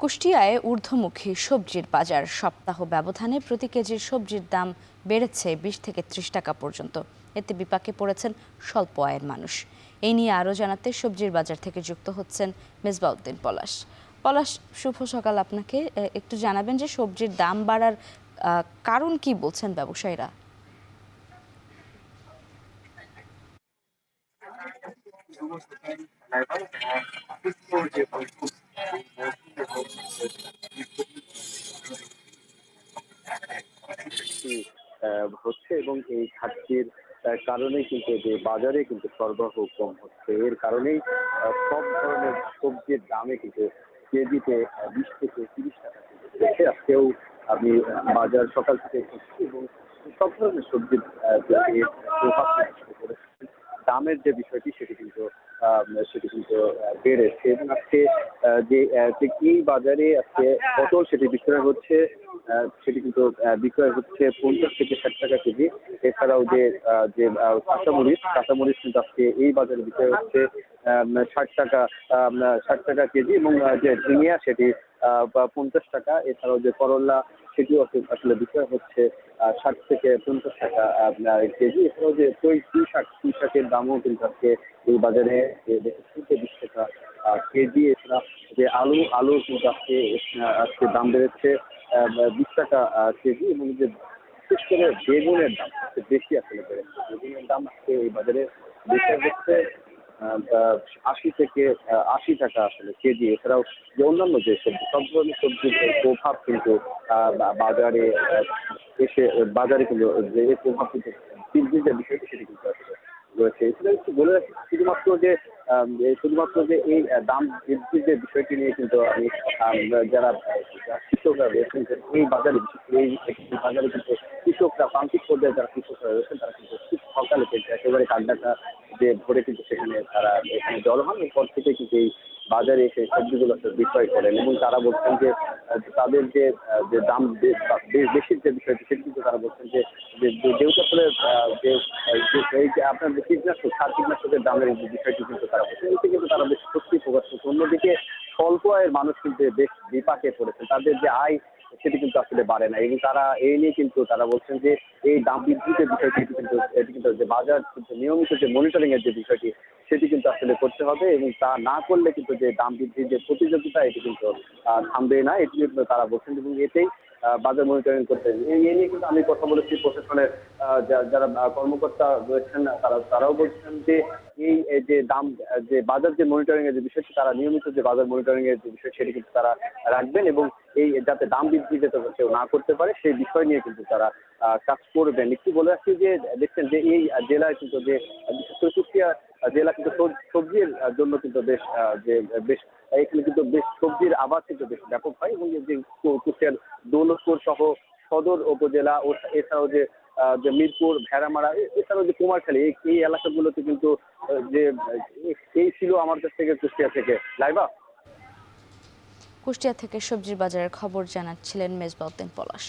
কুষ্টিয়ায় ঊর্ধ্বমুখী সবজির বাজার। সপ্তাহ ব্যবধানে প্রতি কেজির সবজির দাম বেড়েছে 20 থেকে 30 টাকা পর্যন্ত। এতে বিপাকে পড়েছেন স্বল্প আয়ের মানুষ। এই নিয়ে আরও জানাতে সবজির বাজার থেকে যুক্ত হচ্ছেন মেজবাউদ্দিন পলাশ। পলাশ, শুভ সকাল আপনাকে। একটু জানাবেন যে সবজির দাম বাড়ার কারণ কি বলছেন ব্যবসায়ীরা? হচ্ছে এবং এই ঘাটতির কারণেই কিন্তু যে বাজারে কিন্তু সরবরাহ কম হচ্ছে, এর কারণেই সব ধরনের সবজির দামে কিন্তু কেজিতে 20 থেকে 30 টাকা বেড়েছে। আজকেও আমি বাজার সকাল থেকে দেখছি এবং সব ধরনের সবজির যে প্রভাব পড়েছে, দামের যে বিষয়টি সেটি কিন্তু বেড়েছে। এবং আজকে যে এই বাজারে আজকে পটল সেটি বিক্রয় হচ্ছে, সেটি কিন্তু বিক্রয় হচ্ছে 50 থেকে 60 টাকা কেজি। এছাড়াও যে কাঁচামরিচ কিন্তু আজকে এই বাজারে বিক্রয় হচ্ছে 60 টাকা 60 টাকা কেজি। এবং যে ঝিঙে সেটি 50 টাকা। এছাড়াও যে করল্লা সেটিও আসলে বিক্রয় হচ্ছে 60 থেকে 50 টাকা কেজি। এছাড়াও যে পুঁই শাকের দামও কিন্তু আজকে এই বাজারে 20 টাকা কেজি। এছাড়া যে আলু কিন্তু আজকে দাম বেড়েছে 20 টাকা কেজি। এবং যে বিশেষ করে বেগুনের দাম বেশি আসলে বেড়েছে। বেগুনের দাম আজকে এই বাজারে বিক্রয় হচ্ছে 80 থেকে 80 টাকা আসলে কেজি। এছাড়াও যে অন্যান্য যে সবজি, সব ধরনের সবজির প্রভাব কিন্তু বাজারে বাজারে কিন্তু যে এর প্রভাব কিন্তু বৃদ্ধির যে বিষয়টি সেটি কিন্তু আসলে রয়েছে। এছাড়া একটু বলে রাখি, শুধুমাত্র যে এই দাম বৃদ্ধির যে বিষয়টি নিয়ে কিন্তু আমি যারা কৃষকরা রয়েছেন যে এই বাজারে, বিশেষ করে এই বাজারে কিন্তু কৃষকরা প্রান্তিক পর্যায়ে যারা কৃষকরা রয়েছেন তারা কিন্তু খুব সকালে কিন্তু একেবারে কান্ডাটা যে ভোরে কিন্তু তারা এখানে জড়ো হন। এরপর থেকে কিন্তু এই বাজারে এসে সবজিগুলো বিক্রয় করেন এবং তারা বলছেন যে তাদের যে দাম বেশির যে বিষয়টি সেটি কিন্তু তারা বলছেন যে যেহেতু আসলে যে এই যে আপনার যে কীটনাশকের দামের যে বিষয়টি কিন্তু তারা বলছেন, এতে কিন্তু তারা বেশ স্বস্তি প্রকাশ করছে। অন্যদিকে স্বল্প আয়ের মানুষ কিন্তু বেশ বিপাকে পড়েছে, তাদের যে আয় সেটি কিন্তু আসলে বাড়ে না। এবং তারা এই নিয়ে কিন্তু তারা বলছেন যে এই দাম বৃদ্ধির যে বিষয়টি এটি কিন্তু যে বাজার কিন্তু নিয়মিত যে মনিটরিং এর যে বিষয়টি সেটি কিন্তু আসলে করতে হবে। এবং তা না করলে কিন্তু যে দাম বৃদ্ধির যে প্রতিযোগিতা এটি কিন্তু থামবে না, এটি কিন্তু তারা বলছেন। এবং এতেই বাজার মনিটরিং করতে এই নিয়ে কিন্তু আমি কথা বলেছি প্রশাসনের যারা কর্মকর্তা রয়েছেন, তারাও বলছেন যে এই যে দাম যে বাজার যে মনিটরিং এর যে বিষয়টি, তারা নিয়মিত যে বাজার মনিটরিং এর যে বিষয় সেটি কিন্তু তারা রাখবেন এবং এই যাতে দাম বৃদ্ধি যাতে কেউ না করতে পারে সেই বিষয় নিয়ে কিন্তু তারা কাজ করবেন। একটু বলে রাখছি যে দেখছেন যে এই জেলায় কিন্তু যে বিশেষ করে কুষ্টিয়া জেলা কিন্তু সবজির জন্য কিন্তু বেশ এখানে কিন্তু বেশ সবজির আবাদ কিন্তু বেশ ব্যাপক হয়। এবং যে কুষ্টিয়ার দৌলতপুর সহ সদর উপজেলা ও এছাড়াও যে মিরপুর, ভেড়ামারা, এছাড়াও যে কুমারখালী, এই এলাকাগুলোতে কিন্তু যে এই ছিল আমার কাছ থেকে কুষ্টিয়া থেকে লাইবা। কুষ্টিয়া থেকে সবজির বাজারের খবর জানাচ্ছিলেন মেজবাউদ্দিন পলাশ।